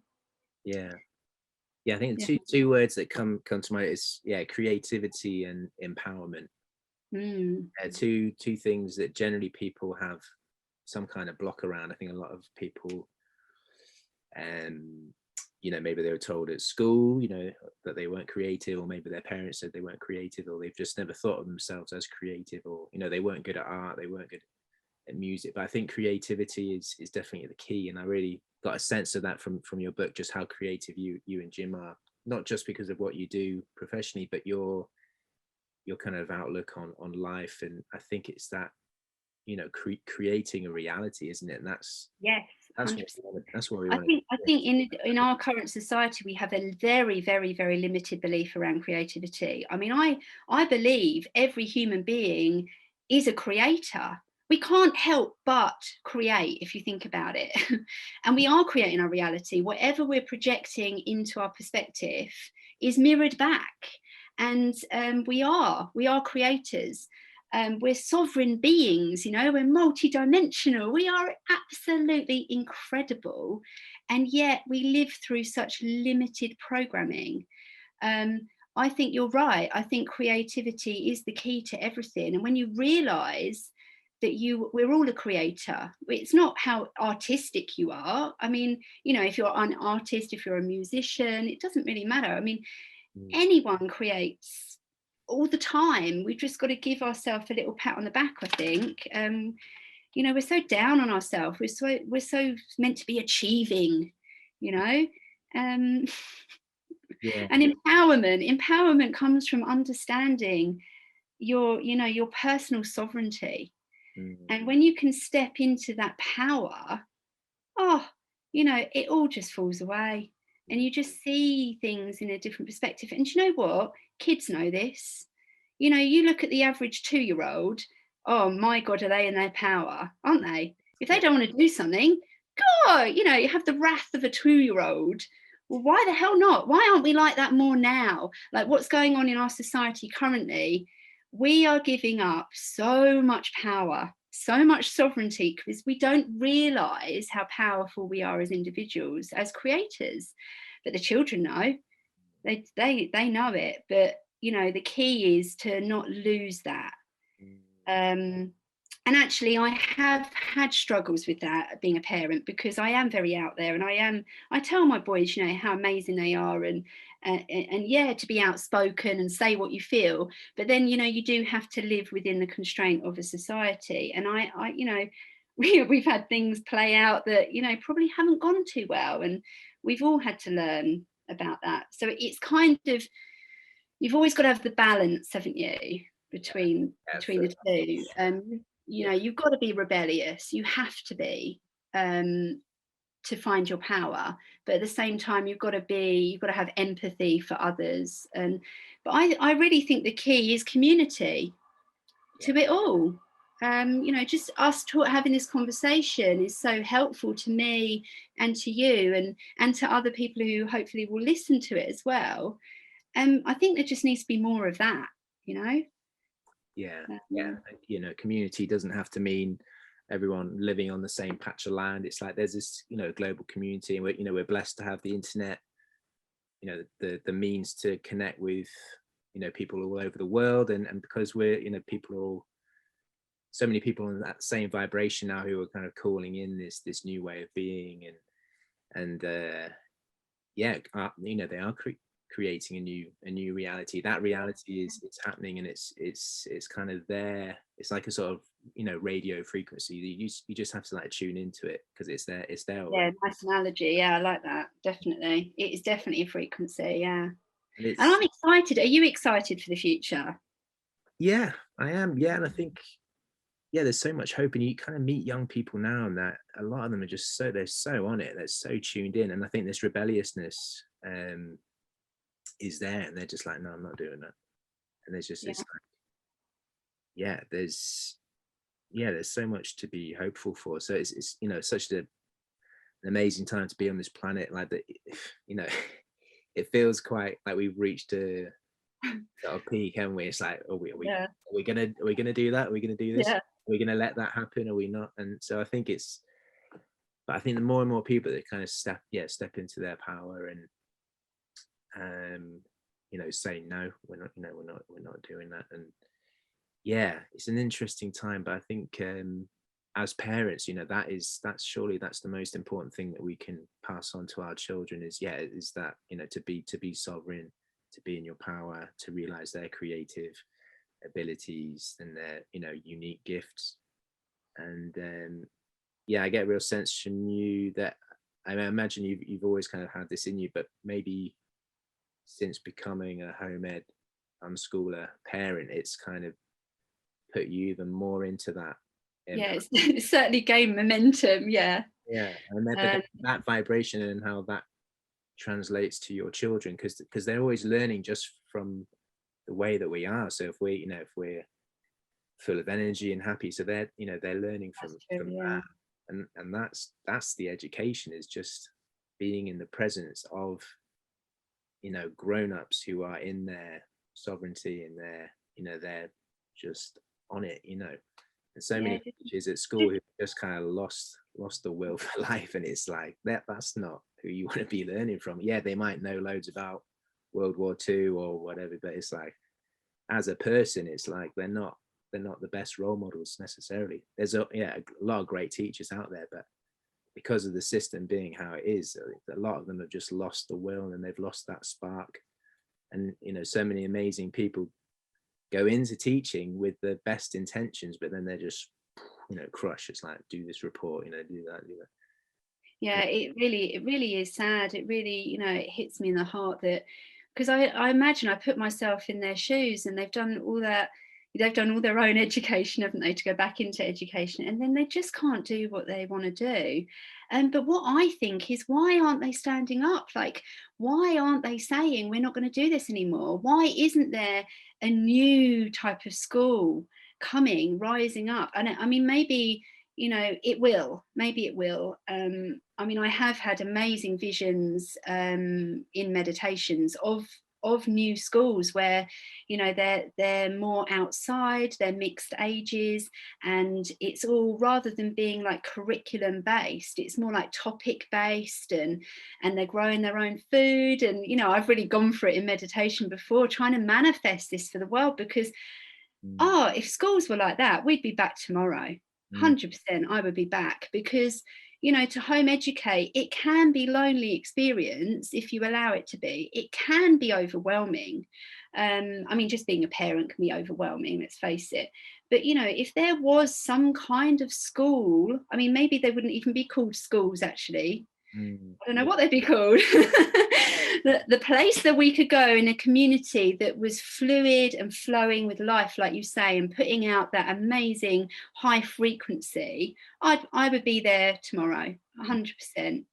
think the two words that come to mind is creativity and empowerment. Two things that generally people have some kind of block around. I think a lot of people, maybe they were told at school, that they weren't creative, or maybe their parents said they weren't creative, or they've just never thought of themselves as creative, or they weren't good at art, they weren't good at music. But I think creativity is definitely the key, and I really got a sense of that from your book, just how creative you and Jim are, not just because of what you do professionally, but your kind of outlook on life. And I think it's that creating a reality, isn't it? And that's what we want. I think in our current society we have a very, very, very limited belief around creativity. I mean, I believe every human being is a creator. We can't help but create, if you think about it. And we are creating our reality. Whatever we're projecting into our perspective is mirrored back. And we are creators. We're sovereign beings, we're multidimensional. We are absolutely incredible. And yet we live through such limited programming. I think you're right. I think creativity is the key to everything. And when you realise that we're all a creator, it's not how artistic you are. I mean, if you're an artist, if you're a musician, it doesn't really matter. I mean, anyone creates all the time. We've just got to give ourselves a little pat on the back, I think. We're so down on ourselves. We're so meant to be achieving, and empowerment comes from understanding your personal sovereignty. And when you can step into that power, it all just falls away. And you just see things in a different perspective. And you know what? Kids know this. You look at the average 2-year-old, oh my God, are they in their power, aren't they? If they don't want to do something, God, you have the wrath of a 2-year-old. Well, why the hell not? Why aren't we like that more now? Like what's going on in our society currently, we are giving up so much power, so much sovereignty, because we don't realise how powerful we are as individuals, as creators. But the children know, they know it. But the key is to not lose that. And actually, I have had struggles with that being a parent, because I am very out there, and I tell my boys, how amazing they are, and to be outspoken and say what you feel. But then, you do have to live within the constraint of a society. And we've had things play out that, probably haven't gone too well. And we've all had to learn about that. So it's kind of, you've always got to have the balance, haven't you, between the two. You've got to be rebellious. You have to be, to find your power. But at the same time, you've got to have empathy for others. But I really think the key is community to it all. Just us having this conversation is so helpful to me and to you, and to other people who hopefully will listen to it as well. I think there just needs to be more of that, community doesn't have to mean everyone living on the same patch of land. It's like there's this global community, and we're blessed to have the internet, the means to connect with people all over the world, and because we're people are all, so many people in that same vibration now who are kind of calling in this new way of being, and they are creating a new reality. That reality it's happening, and it's kind of there. It's like a sort of radio frequency. You just have to like tune into it, because it's there Yeah, nice analogy. I like that. Definitely, it is definitely a frequency. And I'm excited. Are you excited for the future? Yeah, I am. And I think there's so much hope, and you kind of meet young people now, and that a lot of them are just they're so on it, they're so tuned in, and I think this rebelliousness is there, and they're just like, no, I'm not doing that. And there's just this yeah, there's so much to be hopeful for. So it's such an amazing time to be on this planet. Like that, it feels quite like we've reached a peak, haven't we? It's like, Yeah, are we gonna do that? Are we gonna do this? yeah, Are we gonna let that happen? Are we not? And so but I think the more and more people that kind of step into their power and say no, we're not doing that. And yeah, it's an interesting time. But I think as parents, that's the most important thing that we can pass on to our children is that to be sovereign, to be in your power, to realize their creative abilities and their unique gifts. And I get a real sense from you that I imagine you've always kind of had this in you, but maybe since becoming a home ed unschooler parent, it's kind of put you even more into that. yeah. It's certainly gained momentum. Yeah. And that vibration and how that translates to your children, because they're always learning just from the way that we are. So if we're full of energy and happy, so they're learning from Yeah. that. And that's the education, is just being in the presence of grown-ups who are in their sovereignty and they're just on it. And so many teachers at school who just kind of lost the will for life, and it's like that's not who you want to be learning from. Yeah, they might know loads about World War II or whatever, but it's like, as a person, it's like they're not the best role models necessarily. There's a lot of great teachers out there, but because of the system being how it is, a lot of them have just lost the will and they've lost that spark. And so many amazing people go into teaching with the best intentions, but then they're just crushed. It's like, do this report, do that. Yeah, it really is sad. It really, it hits me in the heart that, because I imagine, I put myself in their shoes, and they've done all their own education, haven't they, to go back into education, and then they just can't do what they want to do. But what I think is, why aren't they standing up? Like, why aren't they saying, we're not going to do this anymore? Why isn't there a new type of school rising up? And I mean, maybe maybe it will. I mean, I have had amazing visions in meditations of new schools where they're more outside, they're mixed ages, and it's all, rather than being like curriculum based, it's more like topic based, and they're growing their own food. And I've really gone for it in meditation before, trying to manifest this for the world, because if schools were like that, we'd be back tomorrow. 100%, I would be back, because to home educate, it can be lonely experience if you allow it to be. It can be overwhelming. I mean, just being a parent can be overwhelming, let's face it. But if there was some kind of school, I mean, maybe they wouldn't even be called schools, actually. I don't know what they'd be called. The place that we could go in a community that was fluid and flowing with life, like you say, and putting out that amazing high frequency, I would be there tomorrow, 100%.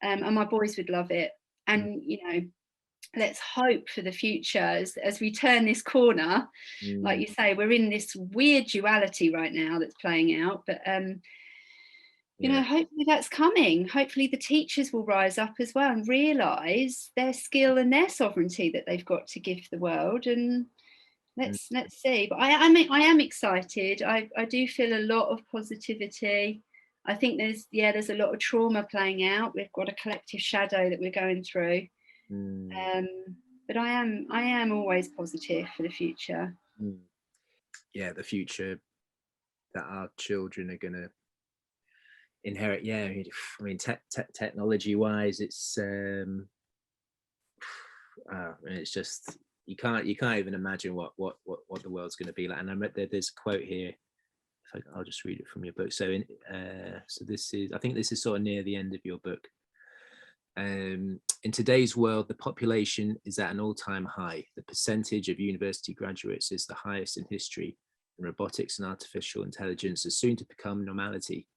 And my boys would love it. And let's hope for the future as we turn this corner. Like you say, we're in this weird duality right now that's playing out, but hopefully that's coming. Hopefully the teachers will rise up as well and realise their skill and their sovereignty that they've got to give the world. And let's see. But I am excited. I do feel a lot of positivity. I think there's a lot of trauma playing out. We've got a collective shadow that we're going through. But I am always positive for the future. Yeah, the future that our children are gonna inherit. I mean, technology wise, it's just you can't even imagine what the world's going to be like. And I read there's a quote here. I'll just read it from your book. So I think this is sort of near the end of your book. In today's world, the population is at an all-time high. The percentage of university graduates is the highest in history, and robotics and artificial intelligence are soon to become normality.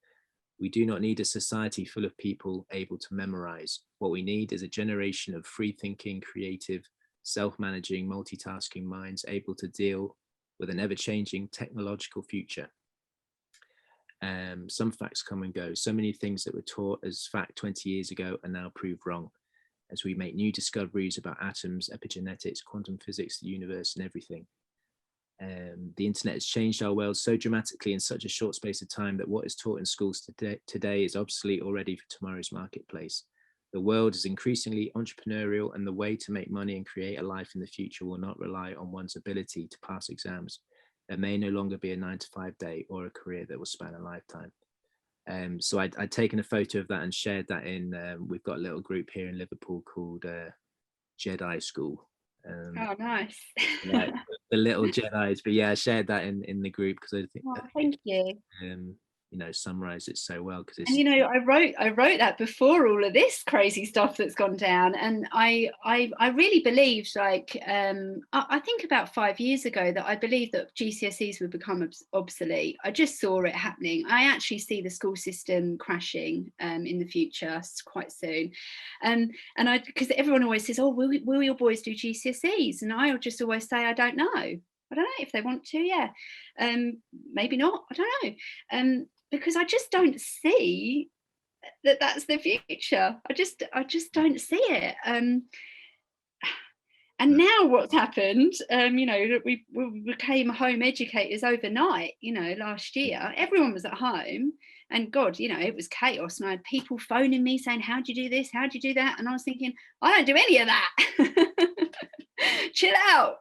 We do not need a society full of people able to memorize. What we need is a generation of free-thinking, creative, self-managing, multitasking minds able to deal with an ever-changing technological future. Some facts come and go. So many things that were taught as fact 20 years ago are now proved wrong, as we make new discoveries about atoms, epigenetics, quantum physics, the universe, and everything. The internet has changed our world so dramatically in such a short space of time that what is taught in schools today is obsolete already for tomorrow's marketplace. The world is increasingly entrepreneurial, and the way to make money and create a life in the future will not rely on one's ability to pass exams. There may no longer be a 9-to-5 day or a career that will span a lifetime. So I'd taken a photo of that and shared that in, we've got a little group here in Liverpool called Jedi School. Oh, nice. Like the little Jedis, but yeah, I shared that in the group because I think, thank you. You know, summarize it so well, because it's, and you know, I wrote that before all of this crazy stuff that's gone down, and I really believed, like, I think about 5 years ago, that I believed that GCSEs would become obsolete. I just saw it happening. I actually see the school system crashing in the future quite soon, and I, because everyone always says, oh, will your boys do GCSEs? And I just always say, I don't know if they want to. Yeah, maybe not, I don't know. Because I just don't see that that's the future. I just don't see it. And now what's happened, you know, we became home educators overnight, you know, last year. Everyone was at home, and God, you know, it was chaos. And I had people phoning me saying, how do you do this? How do you do that? And I was thinking, I don't do any of that. Chill out.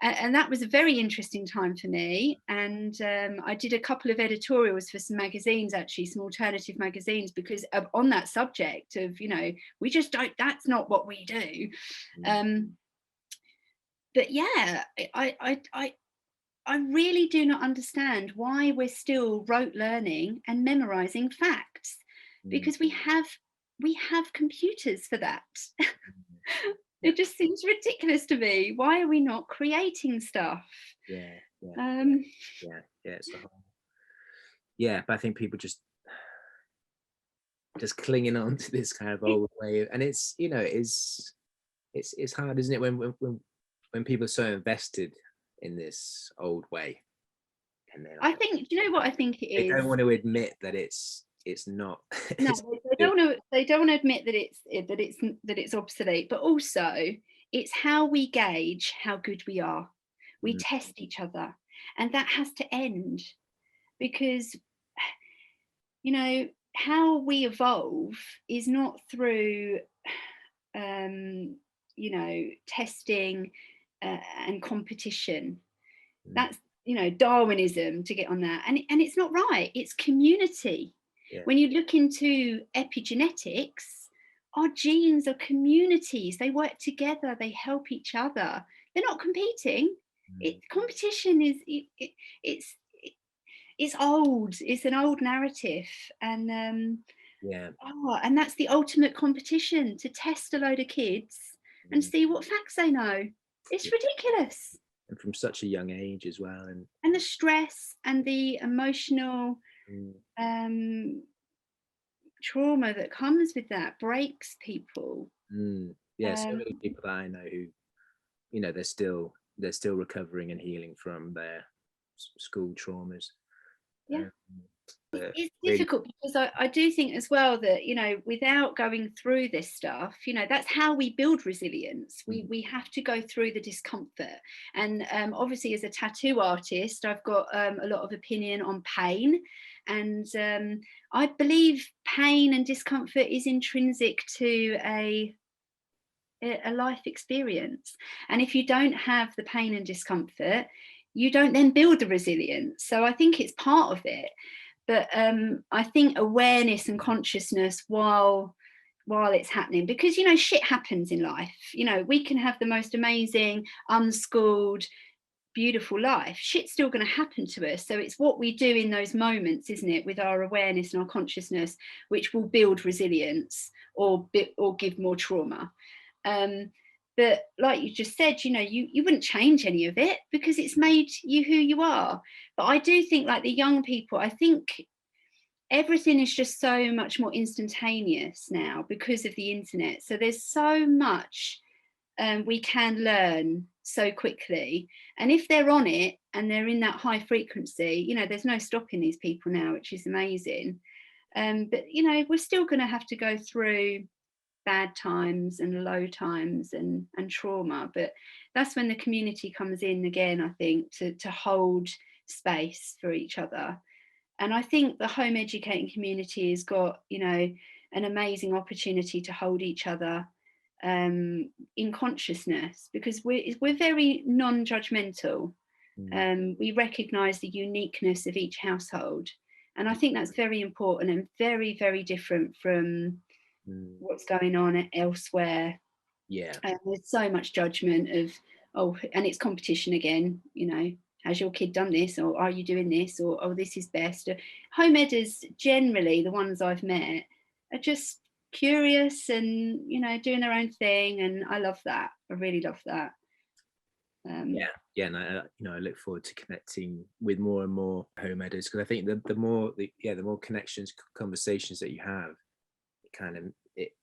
And that was a very interesting time for me. And I did a couple of editorials for some magazines, actually, some alternative magazines, because on that subject of, you know, we just don't, that's not what we do. But yeah, I really do not understand why we're still rote learning and memorizing facts, because we have computers for that. It just seems ridiculous to me. Why are we not creating stuff? Yeah, it's the whole. Yeah, but I think people just clinging on to this kind of old way, and it's, you know, it's hard, isn't it, when people are so invested in this old way, and then I think, you know what I think it is? They don't want to admit that it's not. No, they don't want to admit that it's obsolete. But also, it's how we gauge how good we are. We test each other, and that has to end, because, you know, how we evolve is not through, you know, testing and competition. That's, you know, Darwinism, to get on that, and it's not right. It's community. Yeah. When you look into epigenetics, our genes are communities. They work together. They help each other. They're not competing. Competition is it's old. It's an old narrative, and and that's the ultimate competition, to test a load of kids and see what facts they know. It's ridiculous. And from such a young age as well, and the stress and the emotional trauma that comes with that breaks people. So many people that I know who, you know, they're still recovering and healing from their school traumas. It's difficult, because I do think as well that, you know, without going through this stuff, you know, that's how we build resilience. We have to go through the discomfort. And obviously, as a tattoo artist, I've got a lot of opinion on pain. And I believe pain and discomfort is intrinsic to a life experience. And if you don't have the pain and discomfort, you don't then build the resilience. So I think it's part of it. But I think awareness and consciousness while it's happening, because, you know, shit happens in life. You know, we can have the most amazing, unschooled, beautiful life. Shit's still going to happen to us. So it's what we do in those moments, isn't it, with our awareness and our consciousness, which will build resilience or give more trauma. But like you just said, you know, you wouldn't change any of it, because it's made you who you are. But I do think, like the young people, I think everything is just so much more instantaneous now because of the internet. So there's so much we can learn so quickly. And if they're on it and they're in that high frequency, there's no stopping these people now, which is amazing. But we're still going to have to go through bad times and low times and trauma, but that's when the community comes in again, I think, to hold space for each other. And I think the home educating community has got an amazing opportunity to hold each other in consciousness, because we're very non-judgmental. We recognize the uniqueness of each household, and I think that's very important and very, very different from what's going on elsewhere. There's so much judgment of, and it's competition again, has your kid done this, or are you doing this, or oh, this is best. Home editors, generally the ones I've met, are just curious and doing their own thing, and I love that. I really love that. And I look forward to connecting with more and more home editors, because I think the more connections, conversations that you have, it kind of it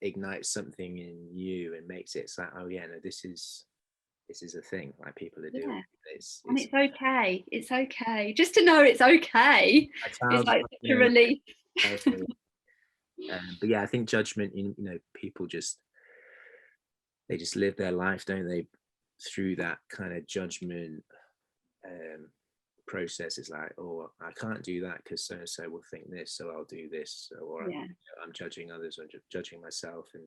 ignites something in you and makes it like, oh yeah, no, this is a thing, like people are doing. It's okay. It's okay just to know it's okay. It's like such a relief. But yeah, I think judgment, people they just live their life, don't they, through that kind of judgment process. Is like, oh, I can't do that because so and so will think this, so I'll do this, or I'm judging others or judging myself. And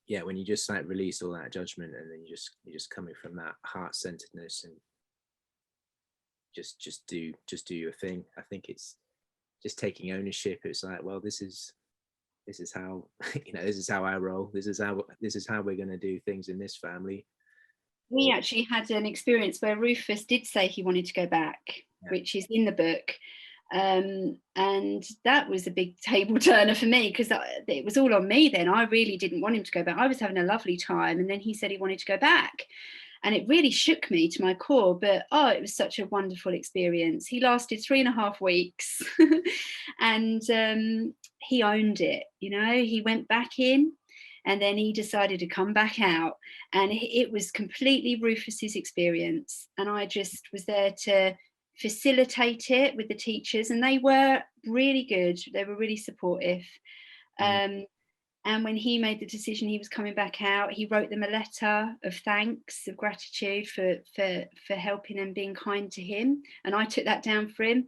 yeah, when you just like release all that judgment, and then you're just coming from that heart-centeredness and just do your thing. I think it's just taking ownership. It's like, well, this is how this is how I roll. This is how we're going to do things in this family. We actually had an experience where Rufus did say he wanted to go back, which is in the book. And that was a big table turner for me, because it was all on me then. I really didn't want him to go back. I was having a lovely time, and then he said he wanted to go back, and it really shook me to my core. But it was such a wonderful experience. He lasted 3.5 weeks and he owned it. He went back in, and then he decided to come back out, and it was completely Rufus's experience, and I just was there to facilitate it with the teachers, and they were really good. They were really supportive. And when he made the decision he was coming back out, he wrote them a letter of thanks, of gratitude for helping and being kind to him, and I took that down for him,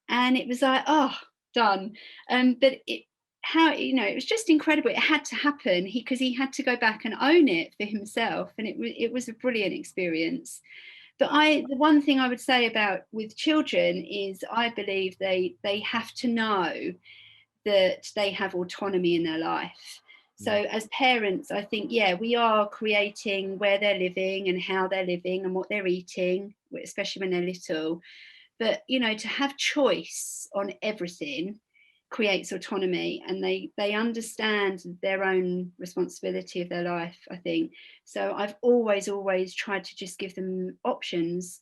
and it was like, oh, done. But it was just incredible. It had to happen because he had to go back and own it for himself, and it was a brilliant experience. But the one thing I would say about with children is I believe they have to know that they have autonomy in their life. So as parents, I think, we are creating where they're living and how they're living and what they're eating, especially when they're little. But, to have choice on everything creates autonomy, and they understand their own responsibility of their life, I think. So I've always tried to just give them options,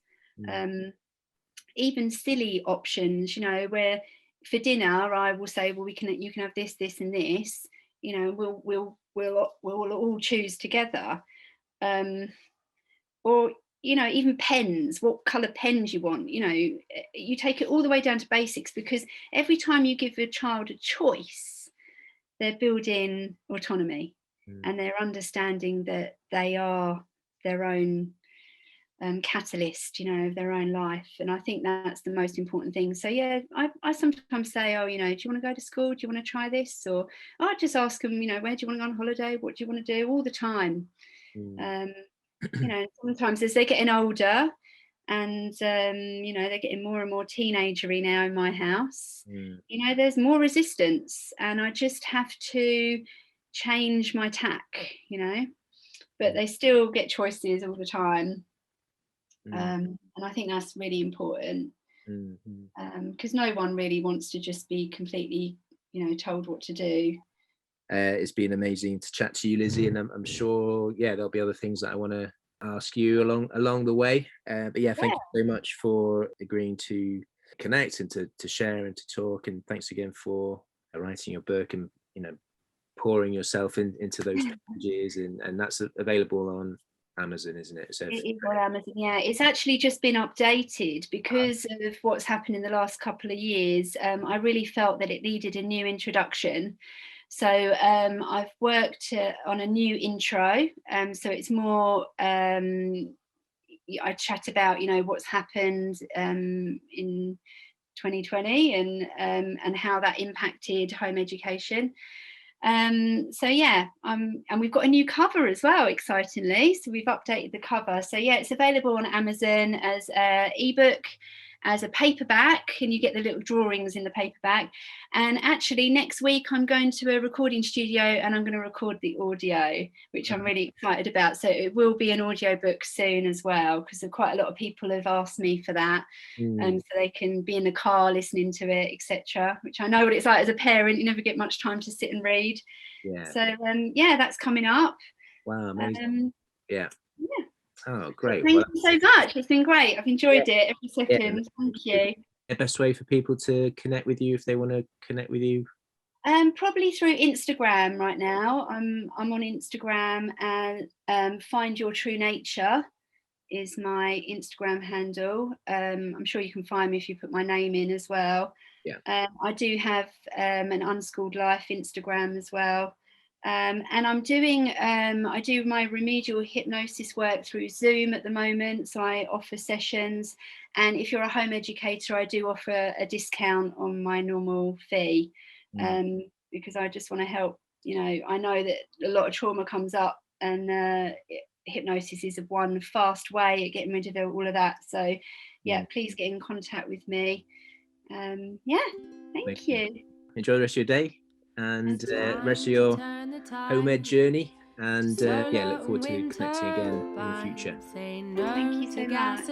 even silly options, where for dinner I will say, well, you can have this, this and this, we'll all choose together. Or even pens, what colour pens you want, you take it all the way down to basics, because every time you give a child a choice, they're building autonomy and they're understanding that they are their own catalyst, of their own life. And I think that's the most important thing. So I sometimes say, do you want to go to school? Do you want to try this? Or I just ask them, where do you want to go on holiday? What do you want to do? All the time. Sometimes as they're getting older and they're getting more and more teenagery now in my house, there's more resistance, and I just have to change my tack, but they still get choices all the time. And I think that's really important, because no one really wants to just be completely told what to do. It's been amazing to chat to you, Lizzie, and I'm sure there'll be other things that I want to ask you along the way, but thank you very much for agreeing to connect and to share and to talk, and thanks again for writing your book and pouring yourself into those pages, and that's available on Amazon, isn't it? So it is on Amazon, yeah. It's actually just been updated because of what's happened in the last couple of years. I really felt that it needed a new introduction. So I've worked on a new intro. So it's more, I chat about, what's happened in 2020 and how that impacted home education. So yeah, and we've got a new cover as well, excitingly. So we've updated the cover. So yeah, it's available on Amazon as an ebook, as a paperback, and you get the little drawings in the paperback. And actually next week I'm going to a recording studio and I'm going to record the audio, which I'm really excited about. So it will be an audio book soon as well, because quite a lot of people have asked me for that. So they can be in the car listening to it, etc., which I know what it's like as a parent. You never get much time to sit and read. So yeah, that's coming up. Wow, amazing. Yeah. Oh, great. Thank you so much. It's been great. I've enjoyed it every second. Thank you. The best way for people to connect with you, if they want to connect with you? Probably through Instagram right now. I'm on Instagram, and Find Your True Nature is my Instagram handle. I'm sure you can find me if you put my name in as well. I do have an Unschooled Life Instagram as well. And I'm doing, I do my remedial hypnosis work through Zoom at the moment. So I offer sessions. And if you're a home educator, I do offer a discount on my normal fee, because I just want to help. I know that a lot of trauma comes up, and hypnosis is one fast way at getting rid of all of that. So yeah, please get in contact with me. Thank you. Enjoy the rest of your day and rest of your home ed journey, and look forward to connecting again in the future. Thank you so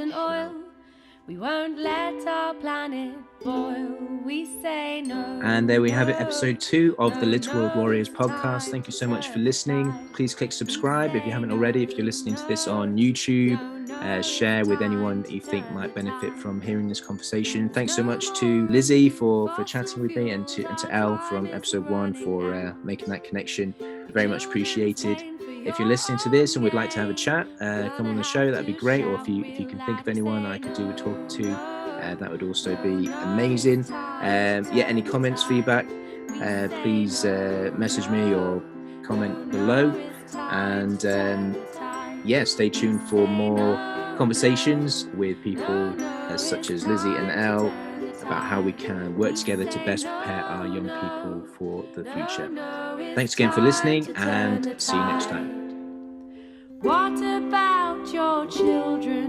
much. We won't let our planet boil. We say no. And there we have it, episode 2 of the Little World Warriors podcast. Thank you so much for listening. Please click subscribe if you haven't already. If you're listening to this on YouTube, share with anyone that you think might benefit from hearing this conversation. Thanks so much to Lizi for chatting with me, and to Elle from episode 1 for making that connection. Very much appreciated. If you're listening to this and would like to have a chat, come on the show, that'd be great. Or if you can think of anyone I could do a talk to, that would also be amazing. Any comments, feedback, please message me or comment below. And stay tuned for more conversations with people such as Lizi and Elle about how we can work together to best prepare our young people for the future. Thanks again for listening, and see you next time. What about your children?